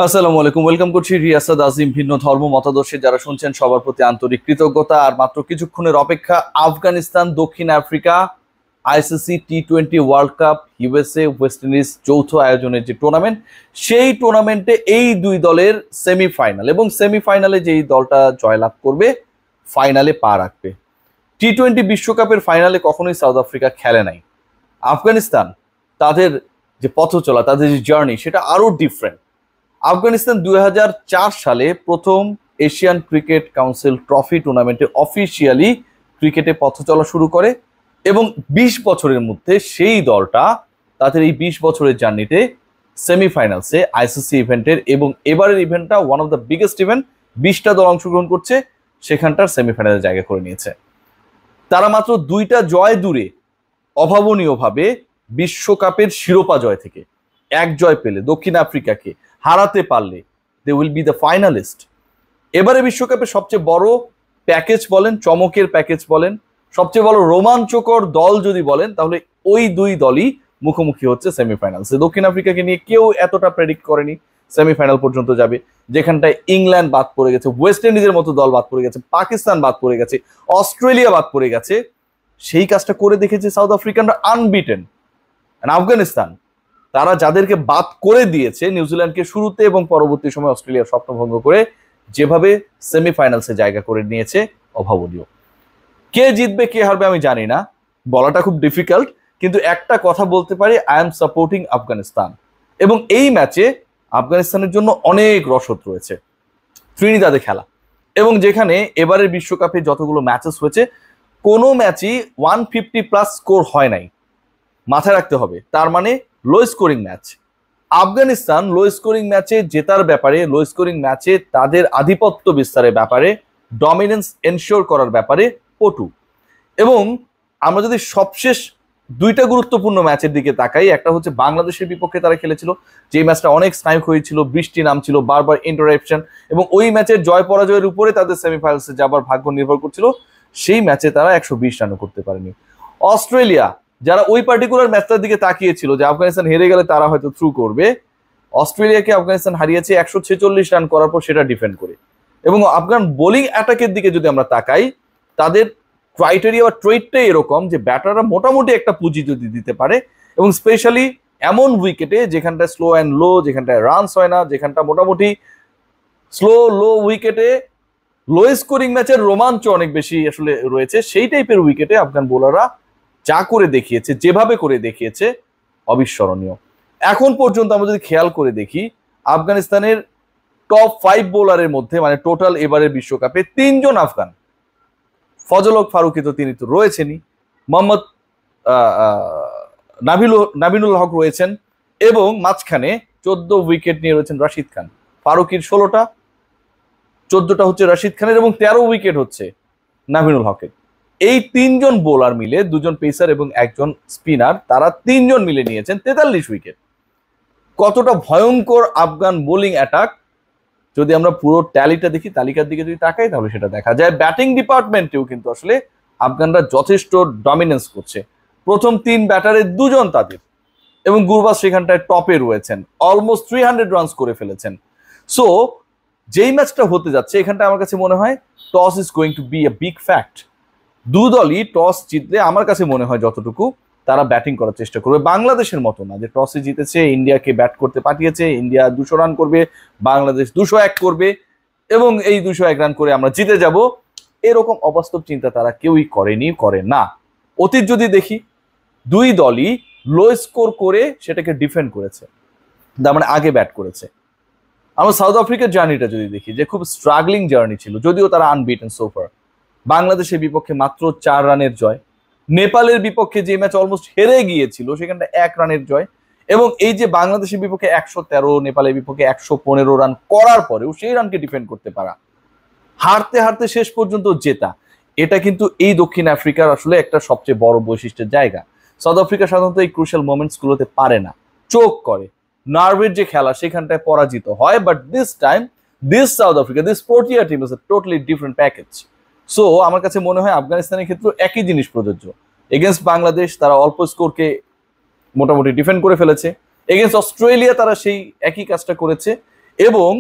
আসসালামু আলাইকুম, ওয়েলকাম করছি রিয়াসাদ আজিম। ভিন্ন ধর্ম মতাদর্শে যারা শুনছেন সবার প্রতি আন্তরিক কৃতজ্ঞতা। আর মাত্র কিছুক্ষণের অপেক্ষা, আফগানিস্তান দক্ষিণ আফ্রিকা আইসিসি টি-20 world cup USA West Indies যৌথ আয়োজনের যে টুর্নামেন্ট, সেই টুর্নামেন্টে এই দুই দলের সেমিফাইনাল, এবং সেমিফাইনালে যেই দলটা জয়লাভ করবে ফাইনালে পা রাখবে। টি-20 বিশ্বকাপের ফাইনালে কখনোই সাউথ আফ্রিকা খেলে নাই। আফগানিস্তান তাদের যে পথ চলা, তাদের যে জার্নি, সেটা আরো ডিফারেন্ট। আফগানিস্তান 2004 সালে প্রথম এশিয়ান ক্রিকেট কাউন্সিল ট্রফি টুর্নামেন্টে অফিসিয়ালি ক্রিকেটে পথ চলা শুরু করে, এবং 20 বছরের মধ্যে সেই দলটা তাদের এই 20 বছরের জার্নিতে সেমিফাইনালসে আইসিসি ইভেন্টের, এবং এবারের ইভেন্টটা one of the biggest event, 20টা দল অংশগ্রহণ করছে, সেখানটার সেমিফাইনালে জায়গা করে নিয়েছে। তারা মাত্র 2টা জয় দূরে অভাবনীয়ভাবে বিশ্বকাপের শিরোপা জয় থেকে এক জয় পেলে দক্ষিণ আফ্রিকাকে হারাতে পারলে they will be the finalist. এবারে বিশ্বকাপে সবচেয়ে বড় প্যাকেজ বলেন, চমকের প্যাকেজ বলেন, সবচেয়ে বড় রোমাঞ্চকর দল যদি বলেন, তাহলে ওই দুই দলই মুখোমুখি হচ্ছে সেমিফাইনালসে। দক্ষিণ আফ্রিকাকে নিয়ে কেউ এতটা প্রেডিক্ট করেনি সেমিফাইনাল পর্যন্ত যাবে, যেখানটায় ইংল্যান্ড বাদ পড়ে গেছে, ওয়েস্ট ইন্ডিজের মতো দল বাদ পড়ে গেছে, পাকিস্তান বাদ পড়ে গেছে, অস্ট্রেলিয়া বাদ পড়ে গেছে। সেই কাজটা করে দেখেছে সাউথ আফ্রিকানরা, আনবিটেন। আফগানিস্তান তারা যাদেরকে বাদ করে দিয়েছে, নিউজিল্যান্ডকে শুরুতে এবং পরবর্তী সময় অস্ট্রেলিয়ার স্বপ্নভঙ্গ করে যেভাবে সেমিফাইনালসে জায়গা করে নিয়েছে, অভাবনীয়। কে জিতবে কে হারবে আমি জানি না, বলাটা খুব ডিফিকাল্ট, কিন্তু একটা কথা বলতে পারি, আই এম সাপোর্টিং আফগানিস্তান। এবং এই ম্যাচে আফগানিস্তানের জন্য অনেক রসদ রয়েছে। ত্রিনিদাদে খেলা, এবং যেখানে এবারের বিশ্বকাপে যতগুলো ম্যাচেস হয়েছে, কোনো ম্যাচই 150+ স্কোর হয় নাই, মাথায় রাখতে হবে। তার মানে low scoring match. Afghanistan low scoring ম্যাচে জেতার ব্যাপারে, লো স্কোরিং ম্যাচে তাদের আধিপত্য বিস্তারের ব্যাপারে, ডমিনেন্স এনশিওর করার ব্যাপারে পটু। এবং আমরা যদি সবশেষ 2টা গুরুত্বপূর্ণ ম্যাচের দিকে তাকাই, একটা হচ্ছে বাংলাদেশের বিপক্ষে তারা খেলেছিল, যে ম্যাচটা অনেক স্নায়ুক হয়েছিল, বৃষ্টি নামছিল, বারবার ইন্টারাপশন, এবং ওই ম্যাচের জয় পরাজয়ের উপরে তাদের সেমিফাইনালসে যাবার ভাগ্য নির্ভর করছিল। সেই ম্যাচে তারা 120 রানও করতে পারেনি। অস্ট্রেলিয়া, যারা ওই পার্টিকুলার ম্যাচটার দিকে তাকিয়েছিল যে আফগানিস্তান হেরে গেলে তারা হয়তো থ্রু করবে, অস্ট্রেলিয়াকে আফগানিস্তান হারিয়েছে 146 রান করার পর, সেটা ডিফেন্ড করে। এবং আফগান বোলিং অ্যাটাকের দিকে যদি আমরা তাকাই, তাদের ক্রাইটেরিয়া বা ট্রেডটাই এরকম যে ব্যাটাররা মোটামুটি একটা পুঁজি যদি দিতে পারে, এবং স্পেশালি এমন উইকেটে যেখানটায় স্লো অ্যান্ড লো, যেখানটায় রানস হয় না, যেখানটা মোটামুটি স্লো লো উইকেটে লো স্কোরিং ম্যাচের রোমাঞ্চ অনেক বেশি আসলে রয়েছে, সেই টাইপের উইকেটে আফগান বোলাররা যা করে দেখিয়েছে, যেভাবে করে দেখিয়েছে, অবিস্মরণীয়। এখন পর্যন্ত আমরা যদি খেয়াল করে দেখি, আফগানিস্তানের টপ 5 বোলারের মধ্যে, মানে টোটাল এবারের বিশ্বকাপে 3 জন আফগান। ফজল হক ফারুকি তো তিনি তো রয়েছেনই, মোহাম্মদ নাবিনুল হক রয়েছেন, এবং মাঝখানে 14 উইকেট নিয়ে রয়েছেন রাশিদ খান। ফারুকির 16টা, 14টা হচ্ছে রাশিদ খানের, এবং 13 উইকেট হচ্ছে নাবিনুল হকের। এই 3 জন বোলার মিলে, 2 জন পেসার এবং 1 জন স্পিনার, তারা 3 জন মিলে নিয়েছেন 43 উইকেট। কতটা ভয়ঙ্কর আফগান বোলিং অ্যাটাক যদি আমরা পুরো ট্যালিটা দেখি, তালিকার দিকে যদি তাকাই, তাহলে সেটা দেখা যায়। ব্যাটিং ডিপার্টমেন্টেও কিন্তু আসলে আফগানরা যথেষ্ট ডমিনেন্স করছে। প্রথম 3 ব্যাটারের 2 জন তাদের, এবং গুরবাজ সেখানটায় টপে রয়েছেন, অলমোস্ট 300 রানস করে ফেলেছেন। সো যেই ম্যাচটা হতে যাচ্ছে, এখানটা আমার কাছে মনে হয় toss is going to be a big fact. 2 দলই টস জিতলে আমার কাছে মনে হয় যতটুকু তারা ব্যাটিং করার চেষ্টা করবে। বাংলাদেশের মতো না যে টসে জিতেছে, ইন্ডিয়াকে ব্যাট করতে পাঠিয়েছে, ইন্ডিয়া 200 রান করবে, বাংলাদেশ 201 করবে, এবং এই 201 রান করে আমরা জিতে যাব, এরকম অবাস্তব চিন্তা তারা কেউই করেনি, করে না। অতীত যদি দেখি, 2 দলই লো স্কোর করে সেটাকে ডিফেন্ড করেছে, তার মানে আগে ব্যাট করেছে। আমরা সাউথ আফ্রিকার জার্নিটা যদি দেখি, যে খুব স্ট্রাগলিং জার্নি ছিল, যদিও তারা আনবিটেন সোফার। বাংলাদেশের বিপক্ষে মাত্র 4 রানের জয়, নেপালের বিপক্ষে যে ম্যাচ অলমোস্ট হেরে গিয়েছিল সেখানটা 1 রানের জয়, এবং এই যে বাংলাদেশের বিপক্ষে 113, নেপালের বিপক্ষে 115 রান করার পরেও সেই রানকে ডিফেন্ড করতে পারা, হারতে হারতে শেষ পর্যন্ত জেতা, এটা কিন্তু এই দক্ষিণ আফ্রিকার আসলে একটা সবচেয়ে বড় বৈশিষ্ট্যের জায়গা। সাউথ আফ্রিকা সাধারণত এই ক্রুশাল মোমেন্টস গুলোতে পারে না, চোখ করে, নার্ভের যে খেলা সেখানটায় পরাজিত হয়। But this time, this south Africa, this Protea team is a totally different package. So আমার কাছে মনে হয় আফগানিস্তানের ক্ষেত্রে একই জিনিস প্রযোজ্য। এগেনস্ট বাংলাদেশ তারা অল্প স্কোরকে মোটামুটি ডিফেন্ড করে ফেলেছে, এগেনস্ট অস্ট্রেলিয়া তারা সেই একই কাজটা করেছে, এবং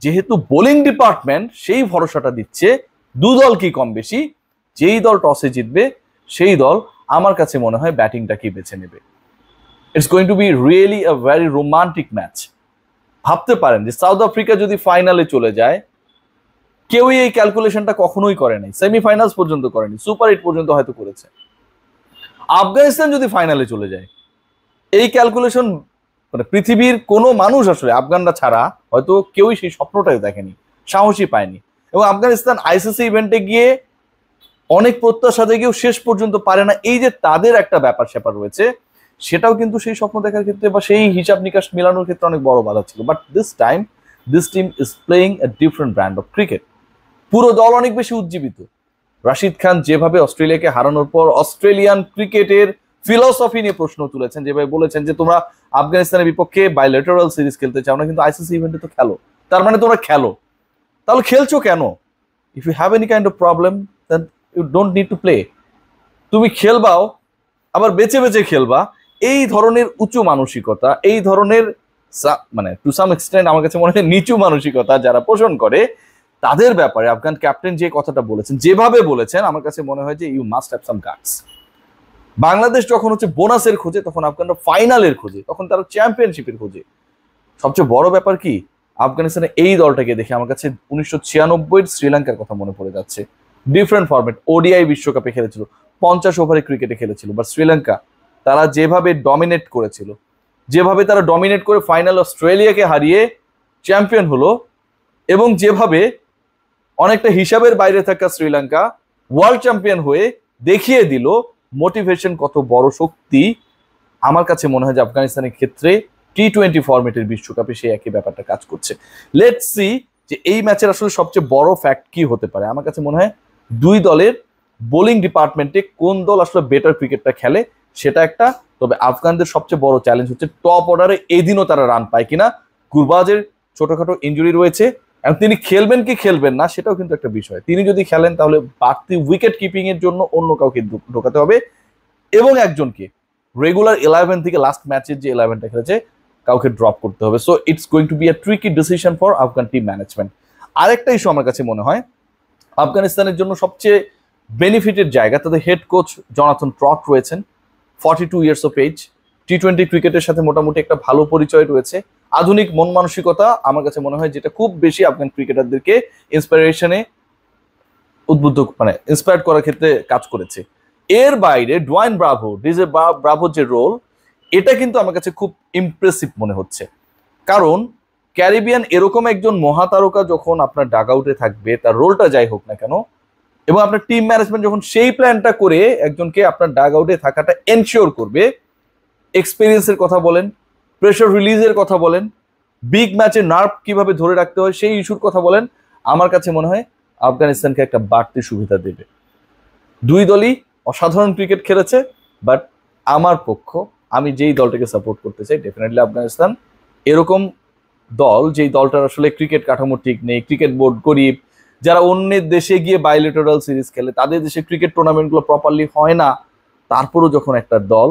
যেহেতু বোলিং ডিপার্টমেন্ট সেই ভরসাটা দিচ্ছে দু দল কি কম বেশি, যেই দল টসে জিতবে সেই দল আমার কাছে মনে হয় ব্যাটিংটাকে বেছে নেবে। It's going to be really a very romantic match. ভাবতে পারেন যে সাউথ আফ্রিকা যদি ফাইনালে চলে যায়, কেউই এই ক্যালকুলেশনটা কখনোই করে নাই, সেমিফাইনালস পর্যন্ত করেনি, সুপার 8 পর্যন্ত হয়তো করেছে। আফগানিস্তান যদি ফাইনালে চলে যায়, এই ক্যালকুলেশন মানে পৃথিবীর কোনো মানুষ আসলে আফগানরা ছাড়া হয়তো কেউই সেই স্বপ্নটাই দেখেনি, সাহসী পায়নি। এবং আফগানিস্তান আইসিসি ইভেন্টে গিয়ে অনেক প্রত্যাশা দেখেও শেষ পর্যন্ত পারে না। এই যে তাদের একটা ব্যাপার স্যাপার রয়েছে, সেটাও কিন্তু সেই স্বপ্ন দেখার ক্ষেত্রে বা সেই হিসাব নিকাশ মেলানোর ক্ষেত্রে অনেক বড় বাধা ছিল। But this team is playing a different brand of cricket. পুরো দল অনেক বেশি উজ্জীবিত। রাশিদ খান যেভাবে অস্ট্রেলিয়াকে হারানোর পর অস্ট্রেলিয়ান ক্রিকেটের ফিলসফি নিয়ে প্রশ্ন তুলেছেন, যেভাবে বলেছেন যে তোমরা আফগানিস্তানের বিপক্ষে বাইলেটারাল সিরিজ খেলতে চাও না, কিন্তু আইসিসি ইভেন্টে তো খেলো, তার মানে তোমরা খেলো, তাহলে খেলছো কেন? If you have any kind of problem then you don't need to play. তুমি খেলবাও, আবার বেছে বেছে খেলবা, এই ধরনের উঁচু মানসিকতা, এই ধরনের মানে টু সাম এক্সটেন্ট আমার কাছে মনে হয় নিচু মানসিকতা যারা পোষণ করে, তাদের ব্যাপারে আফগান ক্যাপ্টেন যে কথাটা বলেছেন, যেভাবে বলেছেন, আমার কাছে মনে হয় যে you must have some guts. Bangladesh যখন হচ্ছে বোনাসের খোঁজে, তখন আফগানরা ফাইনালের খোঁজে, তখন তারা চ্যাম্পিয়নশিপের খোঁজে। সবচেয়ে বড় ব্যাপার কি, আফগানিস্তানের এই দলটাকে দেখে আমার কাছে 1996 শ্রীলঙ্কার কথা মনে পড়ে যাচ্ছে। ডিফারেন্ট ফরম্যাট, ওডিআই বিশ্বকাপে খেলেছিল, 50 ওভারে ক্রিকেটে খেলেছিল, বাট শ্রীলঙ্কা তারা যেভাবে ডমিনেট করেছিল, যেভাবে তারা ডমিনেট করে ফাইনাল অস্ট্রেলিয়াকে হারিয়ে চ্যাম্পিয়ন হলো, এবং যেভাবে অনেকটা হিসাবের বাইরে থাকা শ্রীলঙ্কা ওয়ার্ল্ড চ্যাম্পিয়ন হয়ে দেখিয়ে দিল মোটিভেশন কত বড় শক্তি। আমার কাছে মনে হয় যে আফগানিস্তানের ক্ষেত্রে টি-20 ফরম্যাটের বিশ্বকাপে সেই একই ব্যাপারটা কাজ করছে। লেটস সি যে এই ম্যাচের আসলে সবচেয়ে বড় ফ্যাক্ট কি হতে পারে। আমার কাছে মনে হয় দুই দলের বোলিং ডিপার্টমেন্টে কোন দল আসলে বেটার ক্রিকেটটা খেলে সেটা একটা। তবে আফগানদের সবচেয়ে বড় চ্যালেঞ্জ হচ্ছে টপ অর্ডারে এই দিনও তারা রান পায় কিনা। গুরবাজের ছোটখাটো ইনজুরি রয়েছে, এবং তিনি খেলবেন কি খেলবেন না সেটাও কিন্তু একটা বিষয়। তিনি যদি খেলেন তাহলে বাড়তি উইকেট কিপিং এর জন্য অন্য কাউকে ঢোকাতে হবে, এবং একজনকে রেগুলার 11 থেকে লাস্ট ম্যাচের যে 11টা খেলেছে কাউকে ড্রপ করতে হবে। So it's going to be a tricky decision for Afghan team management. আরেকটা ইস্যু আমার কাছে মনে হয় আফগানিস্তানের জন্য সবচেয়ে বেনিফিটের জায়গা, তাদের হেড কোচ জনাথন ট্রট রয়েছেন, 42 ইয়ার্স অফ এজ, টি-20 ক্রিকেটের সাথে মোটামুটি একটা ভালো পরিচয় রয়েছে, আধুনিক মন মানসিকতা আমার কাছে মনে হয় যেটা খুব বেশি আফগান ক্রিকেটারদেরকে ইন্সপিরেশনে উদ্বুদ্ধ মানে ইন্সপায়ার করার ক্ষেত্রে কাজ করেছে। এর বাইরে ডোয়াইন ব্রাভো, ডিজে ব্রাভোর যে রোল, এটা কিন্তু আমার কাছে খুব ইমপ্রেসিভ মনে হচ্ছে। কারণ ক্যারিবিয়ান এরকম একজন মহাতারকা যখন আপনার ডাগ আউটে থাকবে, তার রোলটা যাই হোক না কেন, এবং আপনার টিম ম্যানেজমেন্ট যখন সেই প্ল্যানটা করে একজনকে আপনার ডাগ আউটে থাকাটা এনশিওর করবে, এক্সপিরিয়েন্সের কথা বলেন, প্রেশার রিলিজের কথা বলেন, বিগ ম্যাচে নার্ভ কিভাবে ধরে রাখতে হয় সেই ইস্যুর কথা বলেন, আমার কাছে মনে হয় আফগানিস্তানকে একটা বাড়তি সুবিধা দেবে। দুই দলই অসাধারণ ক্রিকেট খেলেছে, বাট আমার পক্ষ, আমি যেই দলটাকে সাপোর্ট করতে চাই ডেফিনেটলি আফগানিস্তান। এরকম দল যেই দলটার আসলে ক্রিকেট কাঠামো ঠিক নেই, ক্রিকেট বোর্ড গরিব, যারা অন্যের দেশে গিয়ে বাইলেটারাল সিরিজ খেলে, তাদের দেশে ক্রিকেট টুর্নামেন্টগুলো প্রপারলি হয় না, তারপরও যখন একটা দল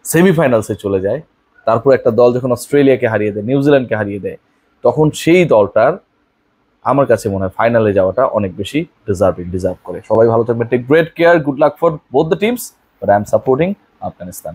সেমিফাইনালসে চলে যায়, তারপর একটা দল যখন অস্ট্রেলিয়াকে হারিয়ে দেয়, নিউজিল্যান্ডকে হারিয়ে দেয়, তখন সেই দলটার আমার কাছে মনে হয় ফাইনালে যাওয়াটা অনেক বেশি ডিজার্ভ করে। সবাই ভালো থাকবেন, take great care, good luck for both the teams, but I am supporting Afghanistan.